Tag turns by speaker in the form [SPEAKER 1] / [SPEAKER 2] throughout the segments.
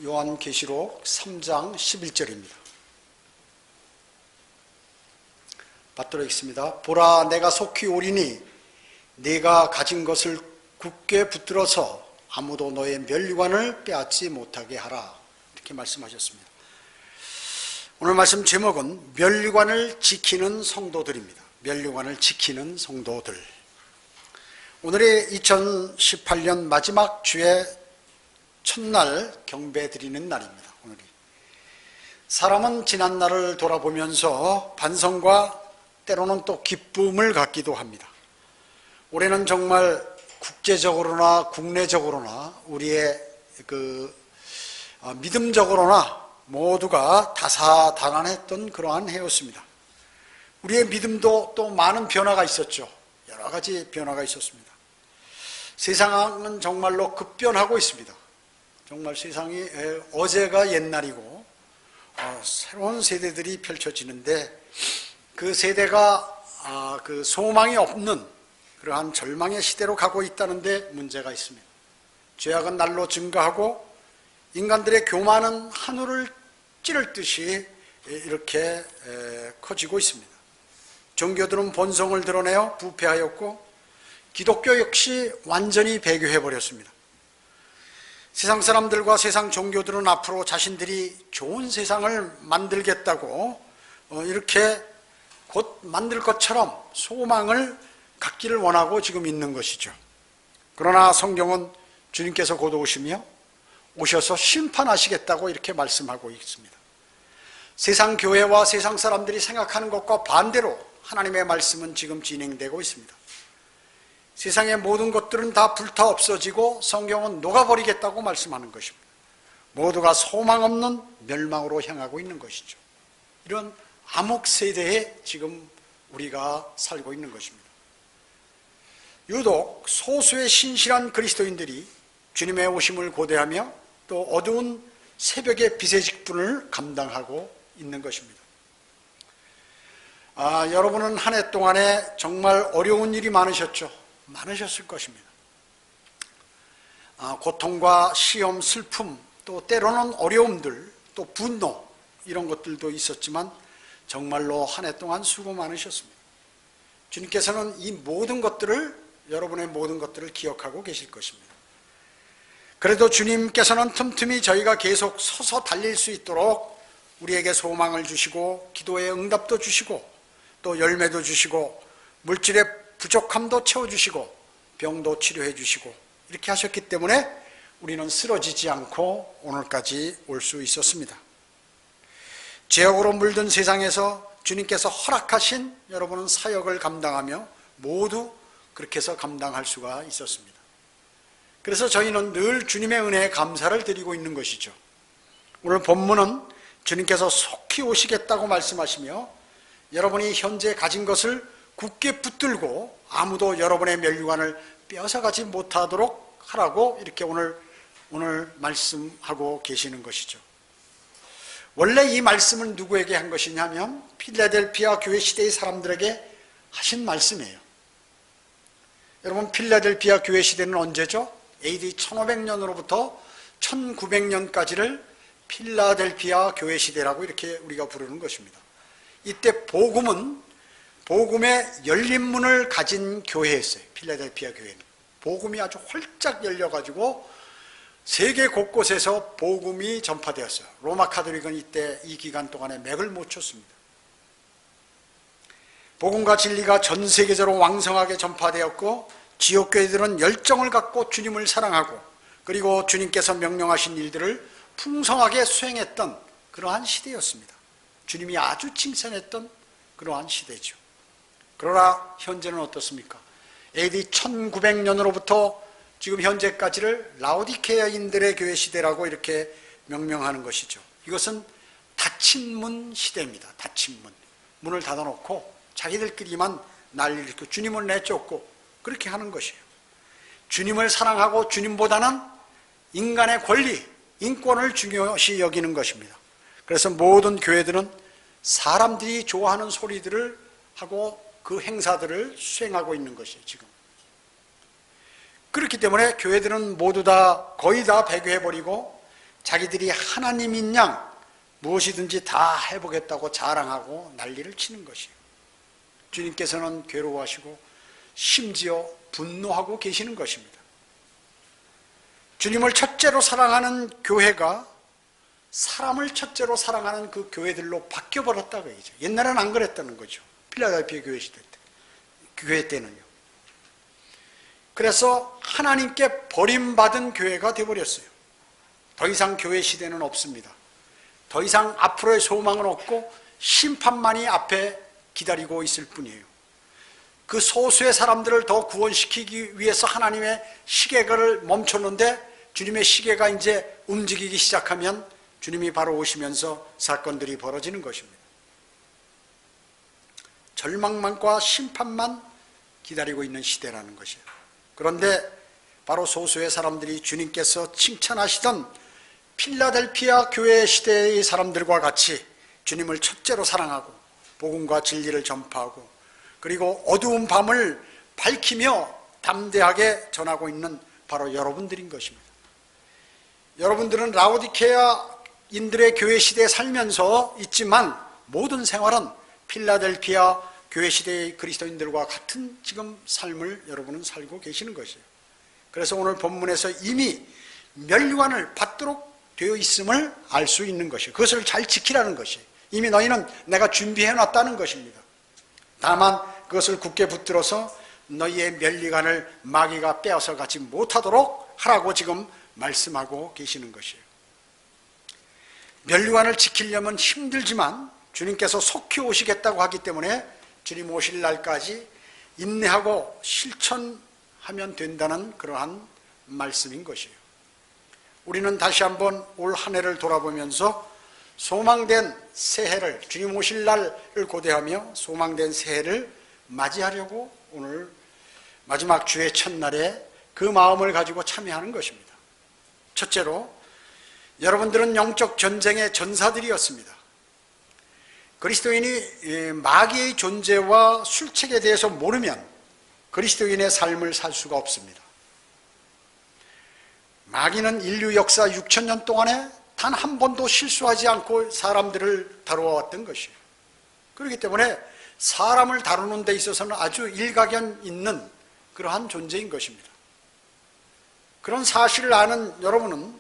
[SPEAKER 1] 요한계시록 3장 11절입니다. 받들어 읽습니다. 보라, 내가 속히 오리니 네가 가진 것을 굳게 붙들어서 아무도 너의 면류관을 빼앗지 못하게 하라. 이렇게 말씀하셨습니다. 오늘 말씀 제목은 면류관을 지키는 성도들입니다. 면류관을 지키는 성도들. 오늘이 2018년 마지막 주의 첫날 경배 드리는 날입니다. 오늘이. 사람은 지난 날을 돌아보면서 반성과 때로는 또 기쁨을 갖기도 합니다. 올해는 정말 국제적으로나 국내적으로나 우리의 믿음적으로나 모두가 다사다난했던 그러한 해였습니다. 우리의 믿음도 또 많은 변화가 있었죠. 여러 가지 변화가 있었습니다. 세상은 정말로 급변하고 있습니다. 정말 세상이 어제가 옛날이고 새로운 세대들이 펼쳐지는데 그 세대가 그 소망이 없는 그러한 절망의 시대로 가고 있다는데 문제가 있습니다. 죄악은 날로 증가하고 인간들의 교만은 하늘을 찌를 듯이 이렇게 커지고 있습니다. 종교들은 본성을 드러내어 부패하였고 기독교 역시 완전히 배교해버렸습니다. 세상 사람들과 세상 종교들은 앞으로 자신들이 좋은 세상을 만들겠다고 이렇게 곧 만들 것처럼 소망을 갖기를 원하고 지금 있는 것이죠. 그러나 성경은 주님께서 곧 오시며 오셔서 심판하시겠다고 이렇게 말씀하고 있습니다. 세상 교회와 세상 사람들이 생각하는 것과 반대로 하나님의 말씀은 지금 진행되고 있습니다. 세상의 모든 것들은 다 불타 없어지고 성경은 녹아버리겠다고 말씀하는 것입니다. 모두가 소망 없는 멸망으로 향하고 있는 것이죠. 이런 암흑 세대에 지금 우리가 살고 있는 것입니다. 유독 소수의 신실한 그리스도인들이 주님의 오심을 고대하며 또 어두운 새벽의 빛의 직분을 감당하고 있는 것입니다. 여러분은 한 해 동안에 정말 어려운 일이 많으셨을 것입니다. 고통과 시험, 슬픔, 또 때로는 어려움들, 또 분노 이런 것들도 있었지만 정말로 한 해 동안 수고 많으셨습니다. 주님께서는 이 모든 것들을, 여러분의 모든 것들을 기억하고 계실 것입니다. 그래도 주님께서는 틈틈이 저희가 계속 서서 달릴 수 있도록 우리에게 소망을 주시고 기도의 응답도 주시고 또 열매도 주시고 물질의 부족함도 채워주시고 병도 치료해 주시고 이렇게 하셨기 때문에 우리는 쓰러지지 않고 오늘까지 올 수 있었습니다. 죄악으로 물든 세상에서 주님께서 허락하신 여러분은 사역을 감당하며 모두 그렇게 해서 감당할 수가 있었습니다. 그래서 저희는 늘 주님의 은혜에 감사를 드리고 있는 것이죠. 오늘 본문은 주님께서 속히 오시겠다고 말씀하시며 여러분이 현재 가진 것을 굳게 붙들고 아무도 여러분의 면류관을 빼앗아가지 못하도록 하라고 이렇게 오늘 말씀하고 계시는 것이죠. 원래 이 말씀은 누구에게 한 것이냐면 필라델피아 교회 시대의 사람들에게 하신 말씀이에요. 여러분, 필라델피아 교회 시대는 언제죠? AD 1500년으로부터 1900년까지를 필라델피아 교회 시대라고 이렇게 우리가 부르는 것입니다. 이때 복음의 열린 문을 가진 교회였어요. 필라델피아 교회는 복음이 아주 활짝 열려가지고 세계 곳곳에서 복음이 전파되었어요. 로마 카톨릭은 이때 이 기간 동안에 맥을 못 쳤습니다. 복음과 진리가 전 세계적으로 왕성하게 전파되었고 지역교회들은 열정을 갖고 주님을 사랑하고 그리고 주님께서 명령하신 일들을 풍성하게 수행했던 그러한 시대였습니다. 주님이 아주 칭찬했던 그러한 시대죠. 그러나 현재는 어떻습니까? AD 1900년으로부터 지금 현재까지를 라오디케아인들의 교회 시대라고 이렇게 명명하는 것이죠. 이것은 닫힌 문 시대입니다. 닫힌 문. 문을 닫아놓고 자기들끼리만 난리를 일으키고 주님을 내쫓고 그렇게 하는 것이에요. 주님을 사랑하고 주님보다는 인간의 권리, 인권을 중요시 여기는 것입니다. 그래서 모든 교회들은 사람들이 좋아하는 소리들을 하고 그 행사들을 수행하고 있는 것이에요, 지금. 그렇기 때문에 교회들은 모두 다 거의 다 배교해버리고 자기들이 하나님인 양 무엇이든지 다 해보겠다고 자랑하고 난리를 치는 것이에요. 주님께서는 괴로워하시고 심지어 분노하고 계시는 것입니다. 주님을 첫째로 사랑하는 교회가 사람을 첫째로 사랑하는 그 교회들로 바뀌어버렸다고 얘기죠. 옛날에는 안 그랬다는 거죠. 필라델피아 교회 시대 때, 교회 때는요. 그래서 하나님께 버림받은 교회가 되어버렸어요. 더 이상 교회 시대는 없습니다. 더 이상 앞으로의 소망은 없고 심판만이 앞에 기다리고 있을 뿐이에요. 그 소수의 사람들을 더 구원시키기 위해서 하나님의 시계를 멈췄는데 주님의 시계가 이제 움직이기 시작하면 주님이 바로 오시면서 사건들이 벌어지는 것입니다. 절망만과 심판만 기다리고 있는 시대라는 것이에요. 그런데 바로 소수의 사람들이 주님께서 칭찬하시던 필라델피아 교회 시대의 사람들과 같이 주님을 첫째로 사랑하고 복음과 진리를 전파하고 그리고 어두운 밤을 밝히며 담대하게 전하고 있는 바로 여러분들인 것입니다. 여러분들은 라오디케아인들의 교회 시대에 살면서 있지만 모든 생활은 필라델피아 교회 시대의 그리스도인들과 같은 지금 삶을 여러분은 살고 계시는 것이에요. 그래서 오늘 본문에서 이미 멸류관을 받도록 되어 있음을 알 수 있는 것이에요. 그것을 잘 지키라는 것이에요. 이미 너희는 내가 준비해 놨다는 것입니다. 다만 그것을 굳게 붙들어서 너희의 멸류관을 마귀가 빼앗아 가지 못하도록 하라고 지금 말씀하고 계시는 것이에요. 멸류관을 지키려면 힘들지만 주님께서 속히 오시겠다고 하기 때문에 주님 오실 날까지 인내하고 실천하면 된다는 그러한 말씀인 것이에요. 우리는 다시 한번 올 한 해를 돌아보면서 소망된 새해를, 주님 오실 날을 고대하며 소망된 새해를 맞이하려고 오늘 마지막 주의 첫날에 그 마음을 가지고 참여하는 것입니다. 첫째로, 여러분들은 영적 전쟁의 전사들이었습니다. 그리스도인이 마귀의 존재와 술책에 대해서 모르면 그리스도인의 삶을 살 수가 없습니다. 마귀는 인류 역사 6,000년 동안에 단 한 번도 실수하지 않고 사람들을 다루어왔던 것이에요. 그렇기 때문에 사람을 다루는 데 있어서는 아주 일가견 있는 그러한 존재인 것입니다. 그런 사실을 아는 여러분은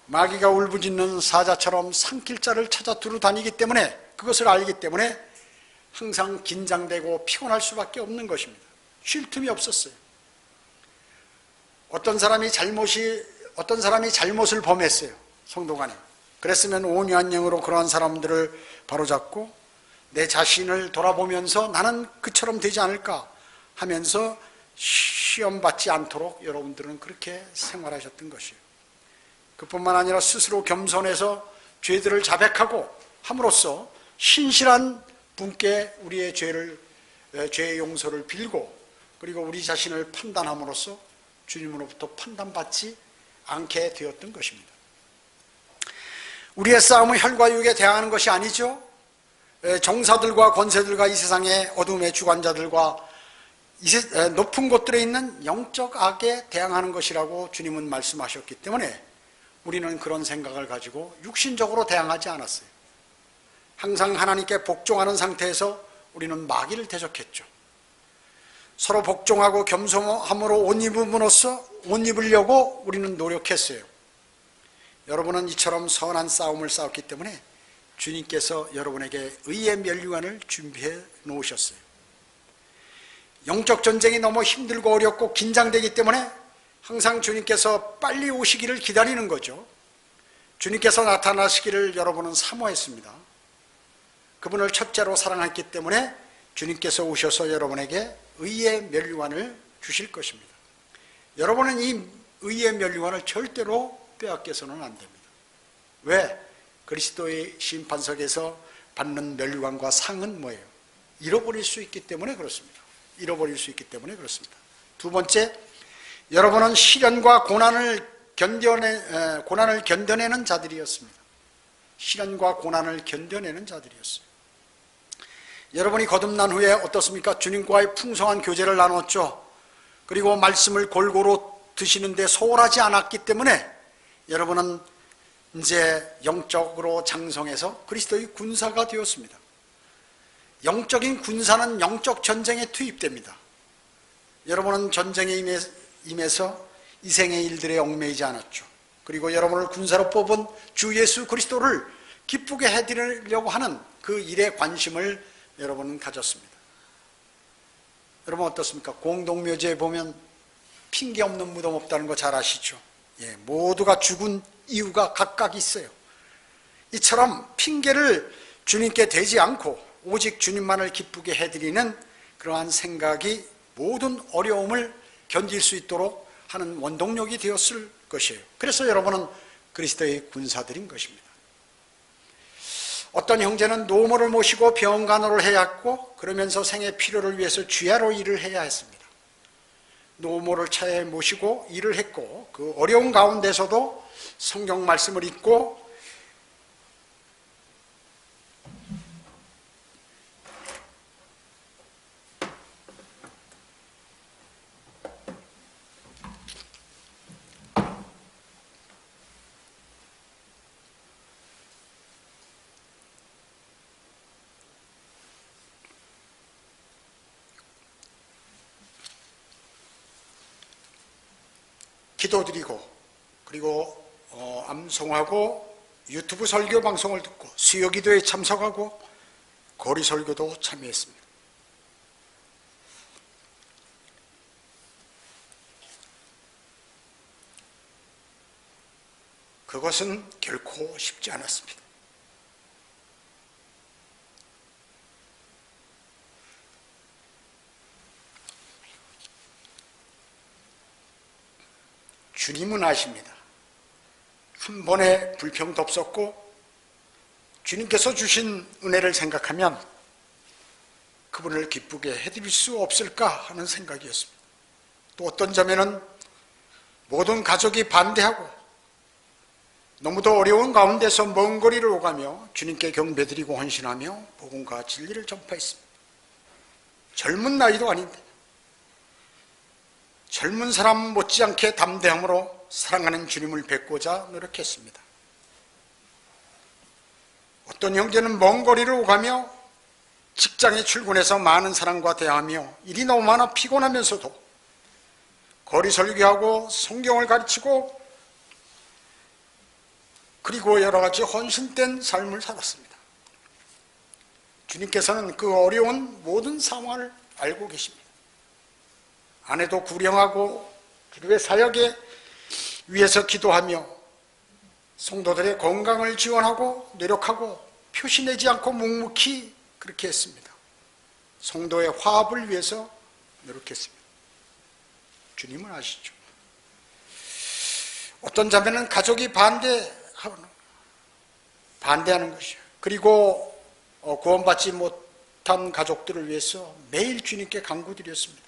[SPEAKER 1] 마귀가 울부짖는 사자처럼 삼킬 자를 찾아 두루 다니기 때문에, 그것을 알기 때문에 항상 긴장되고 피곤할 수밖에 없는 것입니다. 쉴 틈이 없었어요. 어떤 사람이 잘못을 범했어요. 성도간에. 그랬으면 온유한 영으로 그러한 사람들을 바로잡고 내 자신을 돌아보면서 나는 그처럼 되지 않을까 하면서 시험받지 않도록 여러분들은 그렇게 생활하셨던 것이에요. 그뿐만 아니라 스스로 겸손해서 죄들을 자백하고 함으로써 신실한 분께 우리의 죄의 용서를 빌고 그리고 우리 자신을 판단함으로써 주님으로부터 판단받지 않게 되었던 것입니다. 우리의 싸움은 혈과 육에 대항하는 것이 아니죠. 정사들과 권세들과 이 세상의 어둠의 주관자들과 높은 곳들에 있는 영적 악에 대항하는 것이라고 주님은 말씀하셨기 때문에 우리는 그런 생각을 가지고 육신적으로 대항하지 않았어요. 항상 하나님께 복종하는 상태에서 우리는 마귀를 대적했죠. 서로 복종하고 겸손함으로 옷 입으려고 우리는 노력했어요. 여러분은 이처럼 선한 싸움을 싸웠기 때문에 주님께서 여러분에게 의의 멸류관을 준비해 놓으셨어요. 영적 전쟁이 너무 힘들고 어렵고 긴장되기 때문에 항상 주님께서 빨리 오시기를 기다리는 거죠. 주님께서 나타나시기를 여러분은 사모했습니다. 그분을 첫째로 사랑했기 때문에 주님께서 오셔서 여러분에게 의의 멸류관을 주실 것입니다. 여러분은 이 의의 멸류관을 절대로 빼앗겨서는 안 됩니다. 왜? 그리스도의 심판석에서 받는 멸류관과 상은 뭐예요? 잃어버릴 수 있기 때문에 그렇습니다. 잃어버릴 수 있기 때문에 그렇습니다. 두 번째, 여러분은 시련과 고난을 견뎌내는 자들이었습니다. 시련과 고난을 견뎌내는 자들이었어요. 여러분이 거듭난 후에 어떻습니까? 주님과의 풍성한 교제를 나눴죠. 그리고 말씀을 골고루 드시는데 소홀하지 않았기 때문에 여러분은 이제 영적으로 장성해서 그리스도의 군사가 되었습니다. 영적인 군사는 영적 전쟁에 투입됩니다. 여러분은 전쟁에 임해서 이 생의 일들에 얽매이지 않았죠. 그리고 여러분을 군사로 뽑은 주 예수 그리스도를 기쁘게 해드리려고 하는 그 일에 관심을 여러분은 가졌습니다. 여러분 어떻습니까? 공동묘지에 보면 핑계 없는 무덤 없다는 거 잘 아시죠? 예, 모두가 죽은 이유가 각각 있어요. 이처럼 핑계를 주님께 대지 않고 오직 주님만을 기쁘게 해드리는 그러한 생각이 모든 어려움을 견딜 수 있도록 하는 원동력이 되었을 것이에요. 그래서 여러분은 그리스도의 군사들인 것입니다. 어떤 형제는 노모를 모시고 병간호를 해야 했고 그러면서 생의 필요를 위해서 주야로 일을 해야 했습니다. 노모를 차에 모시고 일을 했고 그 어려운 가운데서도 성경 말씀을 읽고 기도드리고 그리고 암송하고 유튜브 설교 방송을 듣고 수요 기도에 참석하고 거리 설교도 참여했습니다. 그것은 결코 쉽지 않았습니다. 주님은 아십니다. 한 번에 불평도 없었고 주님께서 주신 은혜를 생각하면 그분을 기쁘게 해드릴 수 없을까 하는 생각이었습니다. 또 어떤 점에는 모든 가족이 반대하고 너무도 어려운 가운데서 먼 거리를 오가며 주님께 경배드리고 헌신하며 복음과 진리를 전파했습니다. 젊은 나이도 아닌데 젊은 사람 못지않게 담대함으로 사랑하는 주님을 뵙고자 노력했습니다. 어떤 형제는 먼 거리를 오가며 직장에 출근해서 많은 사람과 대화하며 일이 너무 많아 피곤하면서도 거리 설교하고 성경을 가르치고 그리고 여러 가지 헌신된 삶을 살았습니다. 주님께서는 그 어려운 모든 상황을 알고 계십니다. 아내도 구령하고 기도의 사역에 위해서 기도하며 성도들의 건강을 지원하고 노력하고 표시내지 않고 묵묵히 그렇게 했습니다. 성도의 화합을 위해서 노력했습니다. 주님은 아시죠? 어떤 자매는 가족이 반대하는 것이요. 그리고 구원받지 못한 가족들을 위해서 매일 주님께 간구드렸습니다.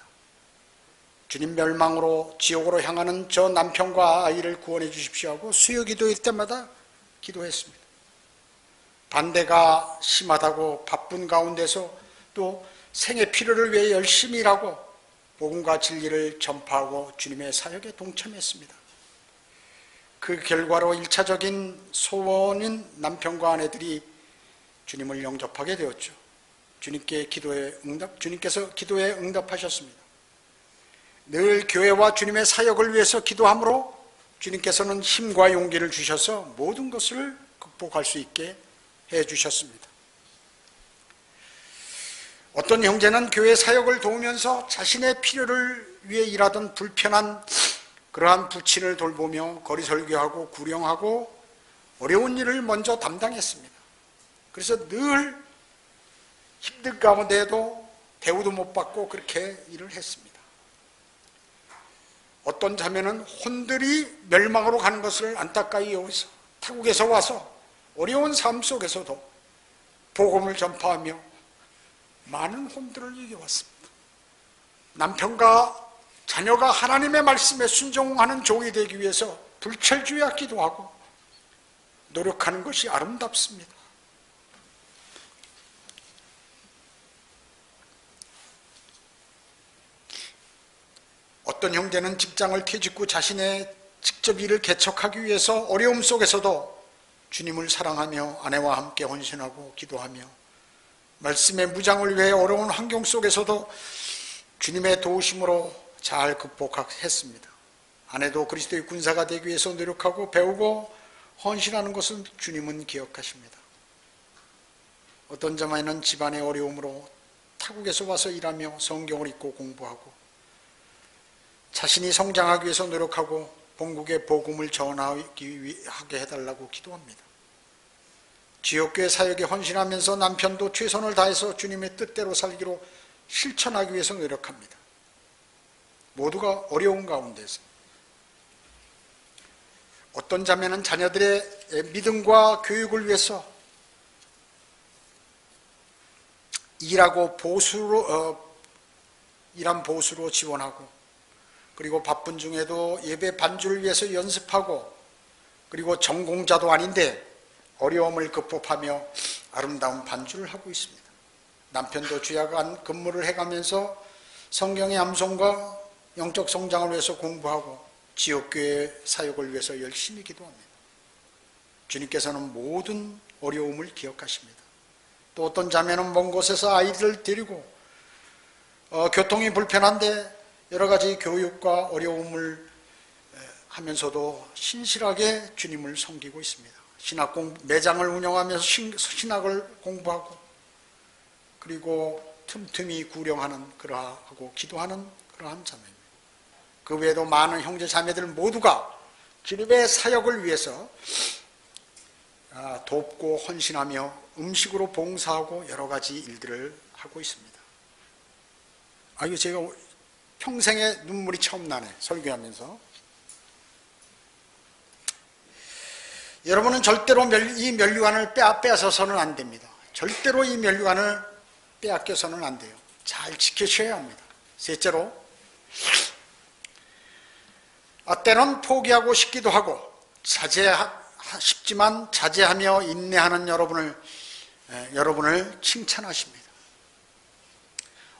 [SPEAKER 1] 주님 멸망으로 지옥으로 향하는 저 남편과 아이를 구원해 주십시오 하고 수요 기도일 때마다 기도했습니다. 반대가 심하다고 바쁜 가운데서 또 생의 필요를 위해 열심히 일하고 복음과 진리를 전파하고 주님의 사역에 동참했습니다. 그 결과로 1차적인 소원인 남편과 아내들이 주님을 영접하게 되었죠. 주님께서 기도에 응답하셨습니다. 늘 교회와 주님의 사역을 위해서 기도함으로 주님께서는 힘과 용기를 주셔서 모든 것을 극복할 수 있게 해주셨습니다. 어떤 형제는 교회 사역을 도우면서 자신의 필요를 위해 일하던 불편한 그러한 부친을 돌보며 거리 설교하고 구령하고 어려운 일을 먼저 담당했습니다. 그래서 늘 힘든 가운데에도 대우도 못 받고 그렇게 일을 했습니다. 어떤 자매는 혼들이 멸망으로 가는 것을 안타까이 여기서 타국에서 와서 어려운 삶 속에서도 복음을 전파하며 많은 혼들을 이겨왔습니다. 남편과 자녀가 하나님의 말씀에 순종하는 종이 되기 위해서 불철주야 기도하고 노력하는 것이 아름답습니다. 어떤 형제는 직장을 퇴직 후 자신의 직접 일을 개척하기 위해서 어려움 속에서도 주님을 사랑하며 아내와 함께 헌신하고 기도하며 말씀의 무장을 위해 어려운 환경 속에서도 주님의 도우심으로 잘 극복했습니다. 아내도 그리스도의 군사가 되기 위해서 노력하고 배우고 헌신하는 것을 주님은 기억하십니다. 어떤 자만은 집안의 어려움으로 타국에서 와서 일하며 성경을 읽고 공부하고 자신이 성장하기 위해서 노력하고 본국의 복음을 전하게 해달라고 기도합니다. 지역교회 사역에 헌신하면서 남편도 최선을 다해서 주님의 뜻대로 살기로 실천하기 위해서 노력합니다. 모두가 어려운 가운데서 어떤 자매는 자녀들의 믿음과 교육을 위해서 일한 보수로 지원하고 그리고 바쁜 중에도 예배 반주를 위해서 연습하고 그리고 전공자도 아닌데 어려움을 극복하며 아름다운 반주를 하고 있습니다. 남편도 주야간 근무를 해가면서 성경의 암송과 영적 성장을 위해서 공부하고 지역교회 사역을 위해서 열심히 기도합니다. 주님께서는 모든 어려움을 기억하십니다. 또 어떤 자매는 먼 곳에서 아이들을 데리고 교통이 불편한데 여러 가지 교육과 어려움을 하면서도 신실하게 주님을 섬기고 있습니다. 매장을 운영하면서 신학을 공부하고 그리고 틈틈이 구령하는 그러하고 기도하는 그러한 자매입니다. 그 외에도 많은 형제 자매들 모두가 주님의 사역을 위해서 돕고 헌신하며 음식으로 봉사하고 여러 가지 일들을 하고 있습니다. 이거 제가 평생에 눈물이 처음 나네, 설교하면서. 여러분은 절대로 이 면류관을 빼앗아서는 안 됩니다. 절대로 이 면류관을 빼앗겨서는 안 돼요. 잘 지켜셔야 합니다. 셋째로, 때론 포기하고 싶기도 하고 싶지만 자제하며 인내하는 여러분을 칭찬하십니다.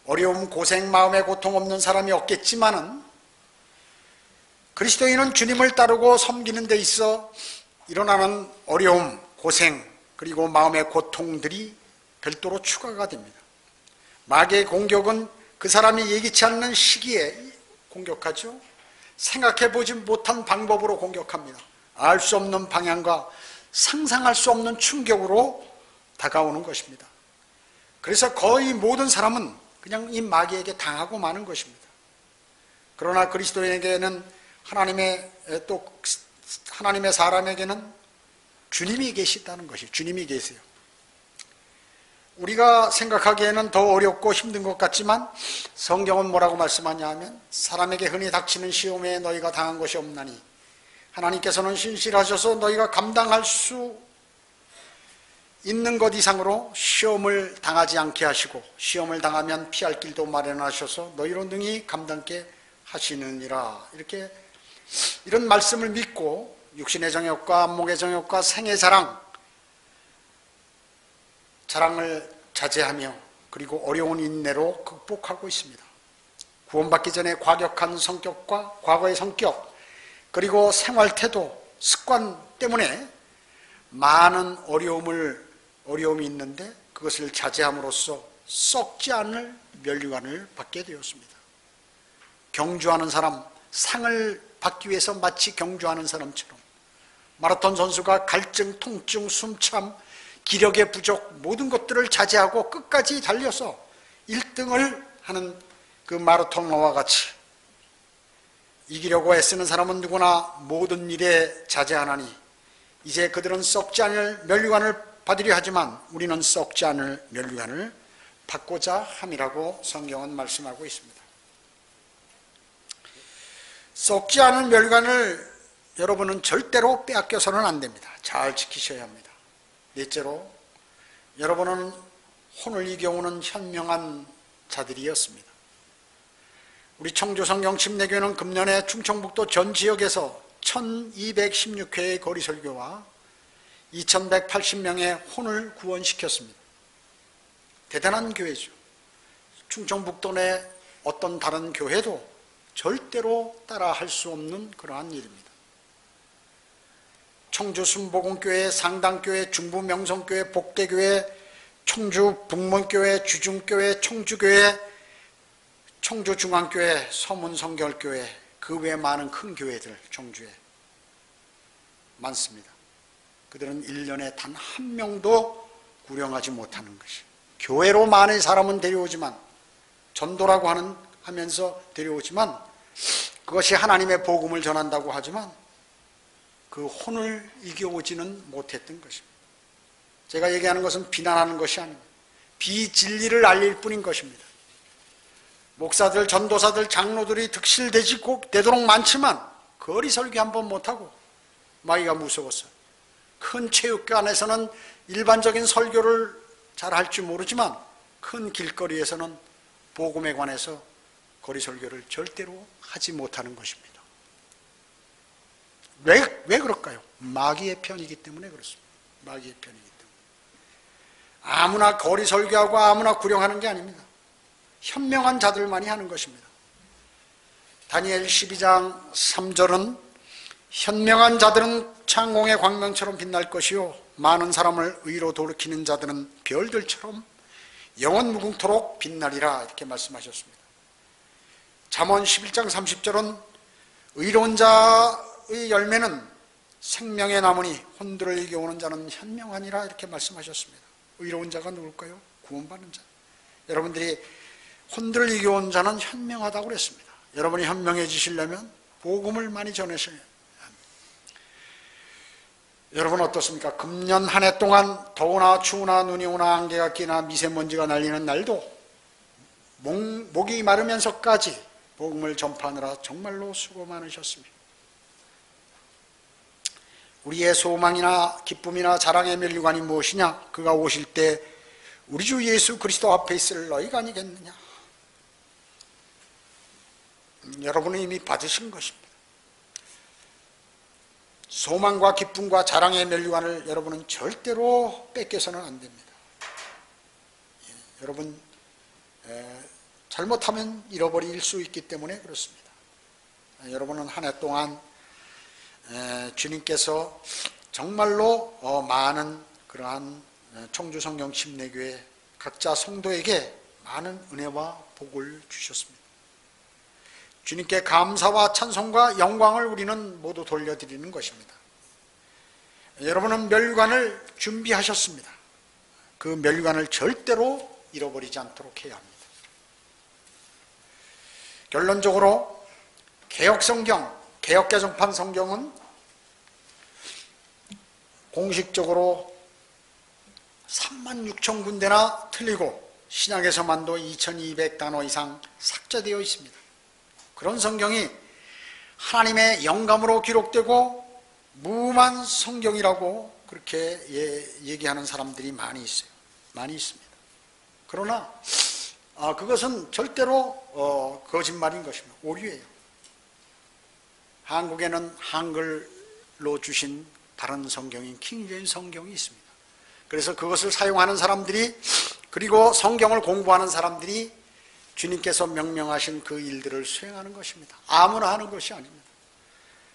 [SPEAKER 1] 어려움, 고생, 마음의 고통 없는 사람이 없겠지만은 그리스도인은 주님을 따르고 섬기는 데 있어 일어나는 어려움, 고생, 그리고 마음의 고통들이 별도로 추가가 됩니다. 마귀의 공격은 그 사람이 예기치 않는 시기에 공격하죠. 생각해보지 못한 방법으로 공격합니다. 알 수 없는 방향과 상상할 수 없는 충격으로 다가오는 것입니다. 그래서 거의 모든 사람은 그냥 이 마귀에게 당하고 마는 것입니다. 그러나 그리스도인에게는 하나님의 사람에게는 주님이 계시다는 것이, 주님이 계세요. 우리가 생각하기에는 더 어렵고 힘든 것 같지만 성경은 뭐라고 말씀하냐 하면 사람에게 흔히 닥치는 시험에 너희가 당한 것이 없나니 하나님께서는 신실하셔서 너희가 감당할 수 있는 것 이상으로 시험을 당하지 않게 하시고 시험을 당하면 피할 길도 마련하셔서 너희로 능히 감당케 하시느니라. 이런 말씀을 믿고 육신의 정욕과 안목의 정욕과 생의 자랑을 자제하며 그리고 어려운 인내로 극복하고 있습니다. 구원받기 전에 과격한 성격과 과거의 성격 그리고 생활 태도, 습관 때문에 많은 어려움이 있는데 그것을 자제함으로써 썩지 않을 면류관을 받게 되었습니다. 경주하는 사람, 상을 받기 위해서 마치 경주하는 사람처럼 마라톤 선수가 갈증, 통증, 숨참, 기력의 부족 모든 것들을 자제하고 끝까지 달려서 1등을 하는 그 마라토너와 같이 이기려고 애쓰는 사람은 누구나 모든 일에 자제하나니 이제 그들은 썩지 않을 면류관을 받으려 하지만 우리는 썩지 않을 면류관을 받고자 함이라고 성경은 말씀하고 있습니다. 썩지 않은 면류관을 여러분은 절대로 빼앗겨서는 안 됩니다. 잘 지키셔야 합니다. 넷째로, 여러분은 혼을 이겨오는 현명한 자들이었습니다. 우리 청주성경 침례교회는 금년에 충청북도 전 지역에서 1216회의 거리설교와 2180명의 혼을 구원시켰습니다. 대단한 교회죠. 충청북도 내 어떤 다른 교회도 절대로 따라할 수 없는 그러한 일입니다. 청주 순복음교회, 상당교회, 중부명성교회, 복대교회, 청주 북문교회, 주중교회, 청주교회, 청주중앙교회, 서문성결교회, 그 외에 많은 큰 교회들 청주에 많습니다. 그들은 1년에 단 한 명도 구령하지 못하는 것이, 교회로 많은 사람은 데려오지만, 전도라고 하면서 데려오지만, 그것이 하나님의 복음을 전한다고 하지만 그 혼을 이겨오지는 못했던 것입니다. 제가 얘기하는 것은 비난하는 것이 아닙니다. 비진리를 알릴 뿐인 것입니다. 목사들, 전도사들, 장로들이 득실되도록 많지만 거리 설교 한번 못하고 마귀가 무서웠어요. 큰 체육관에서는 일반적인 설교를 잘 할 줄 모르지만 큰 길거리에서는 복음에 관해서 거리 설교를 절대로 하지 못하는 것입니다. 왜 그럴까요? 마귀의 편이기 때문에 그렇습니다. 마귀의 편이기 때문에. 아무나 거리 설교하고 아무나 구령하는 게 아닙니다. 현명한 자들만이 하는 것입니다. 다니엘 12장 3절은 현명한 자들은 창공의 광명처럼 빛날 것이요 많은 사람을 의로 돌이키는 자들은 별들처럼 영원 무궁토록 빛나리라, 이렇게 말씀하셨습니다. 잠언 11장 30절은 의로운 자의 열매는 생명의 나무니 혼들을 이겨오는 자는 현명하니라, 이렇게 말씀하셨습니다. 의로운 자가 누굴까요? 구원받는 자. 여러분들이 혼들을 이겨온 자는 현명하다고 그랬습니다. 여러분이 현명해지시려면 복음을 많이 전하셔야 합니다. 여러분 어떻습니까? 금년 한 해 동안 더우나 추우나 눈이 오나 안개가 끼나 미세먼지가 날리는 날도 목이 마르면서까지 복음을 전파하느라 정말로 수고 많으셨습니다. 우리의 소망이나 기쁨이나 자랑의 면류관이 무엇이냐? 그가 오실 때 우리 주 예수 그리스도 앞에 있을 너희가 아니겠느냐? 여러분은 이미 받으신 것입니다. 소망과 기쁨과 자랑의 면류관을 여러분은 절대로 뺏겨서는 안 됩니다. 여러분 잘못하면 잃어버릴 수 있기 때문에 그렇습니다. 여러분은 한 해 동안 주님께서 정말로 많은 그러한 청주성경 침례교회 각자 성도에게 많은 은혜와 복을 주셨습니다. 주님께 감사와 찬송과 영광을 우리는 모두 돌려드리는 것입니다. 여러분은 면류관을 준비하셨습니다. 그 면류관을 절대로 잃어버리지 않도록 해야 합니다. 결론적으로 개혁성경, 개혁개정판 성경은 공식적으로 36,000군데나 틀리고 신약에서만도 2200단어 이상 삭제되어 있습니다. 그런 성경이 하나님의 영감으로 기록되고 무음한 성경이라고 그렇게 얘기하는 사람들이 많이 있어요. 많이 있습니다. 그러나 그것은 절대로 거짓말인 것입니다. 오류예요. 한국에는 한글로 주신 다른 성경인 킹제임스 성경이 있습니다. 그래서 그것을 사용하는 사람들이, 그리고 성경을 공부하는 사람들이 주님께서 명령하신 그 일들을 수행하는 것입니다. 아무나 하는 것이 아닙니다.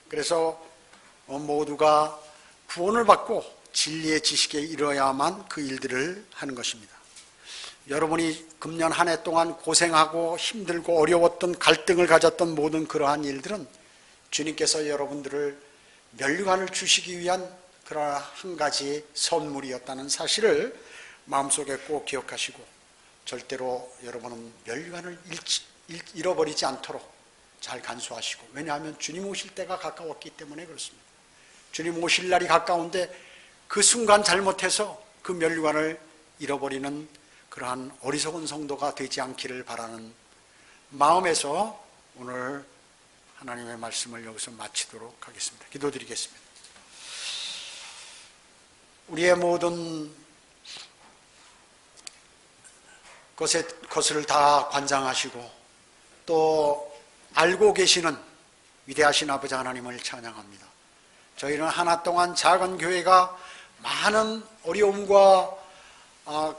[SPEAKER 1] 그래서 모두가 구원을 받고 진리의 지식에 이르러야만 그 일들을 하는 것입니다. 여러분이 금년 한 해 동안 고생하고 힘들고 어려웠던, 갈등을 가졌던 모든 그러한 일들은 주님께서 여러분들을 면류관을 주시기 위한 그러한 한 가지 선물이었다는 사실을 마음속에 꼭 기억하시고, 절대로 여러분은 면류관을 잃어버리지 않도록 잘 간수하시고, 왜냐하면 주님 오실 때가 가까웠기 때문에 그렇습니다. 주님 오실 날이 가까운데 그 순간 잘못해서 그 면류관을 잃어버리는 그러한 어리석은 성도가 되지 않기를 바라는 마음에서 오늘 하나님의 말씀을 여기서 마치도록 하겠습니다. 기도드리겠습니다. 우리의 모든 것을 다 관장하시고 또 알고 계시는 위대하신 아버지 하나님을 찬양합니다. 저희는 하나 동안 작은 교회가 많은 어려움과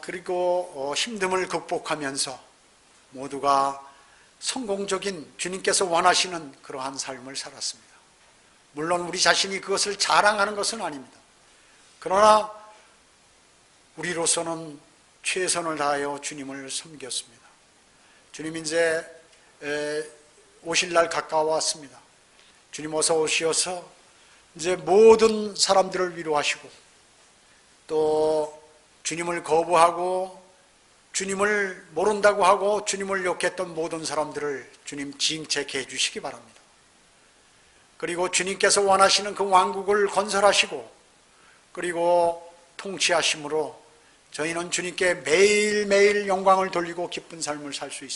[SPEAKER 1] 그리고 힘듦을 극복하면서 모두가 성공적인 주님께서 원하시는 그러한 삶을 살았습니다. 물론 우리 자신이 그것을 자랑하는 것은 아닙니다. 그러나 우리로서는 최선을 다하여 주님을 섬겼습니다. 주님 이제 오실 날 가까워왔습니다. 주님 어서 오시어서 이제 모든 사람들을 위로하시고 또 주님을 거부하고 주님을 모른다고 하고 주님을 욕했던 모든 사람들을 주님 징책해 주시기 바랍니다. 그리고 주님께서 원하시는 그 왕국을 건설하시고 그리고 통치하심으로 저희는 주님께 매일매일 영광을 돌리고 기쁜 삶을 살 수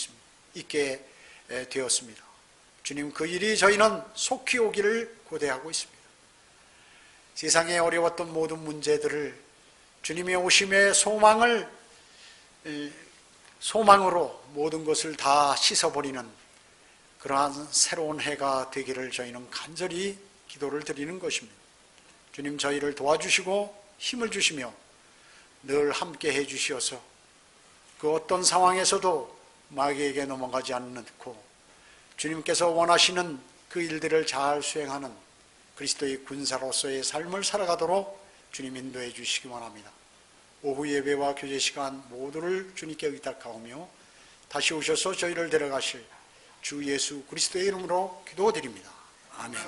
[SPEAKER 1] 있게 되었습니다. 주님 그 일이 저희는 속히 오기를 고대하고 있습니다. 세상에 어려웠던 모든 문제들을 주님의 오심의 소망으로 모든 것을 다 씻어버리는 그러한 새로운 해가 되기를 저희는 간절히 기도를 드리는 것입니다. 주님 저희를 도와주시고 힘을 주시며 늘 함께 해주시어서 그 어떤 상황에서도 마귀에게 넘어가지 않고 주님께서 원하시는 그 일들을 잘 수행하는 그리스도의 군사로서의 삶을 살아가도록 주님 인도해 주시기 원합니다. 오후 예배와 교제 시간 모두를 주님께 의탁하오며 다시 오셔서 저희를 데려가실 주 예수 그리스도의 이름으로 기도드립니다. 아멘.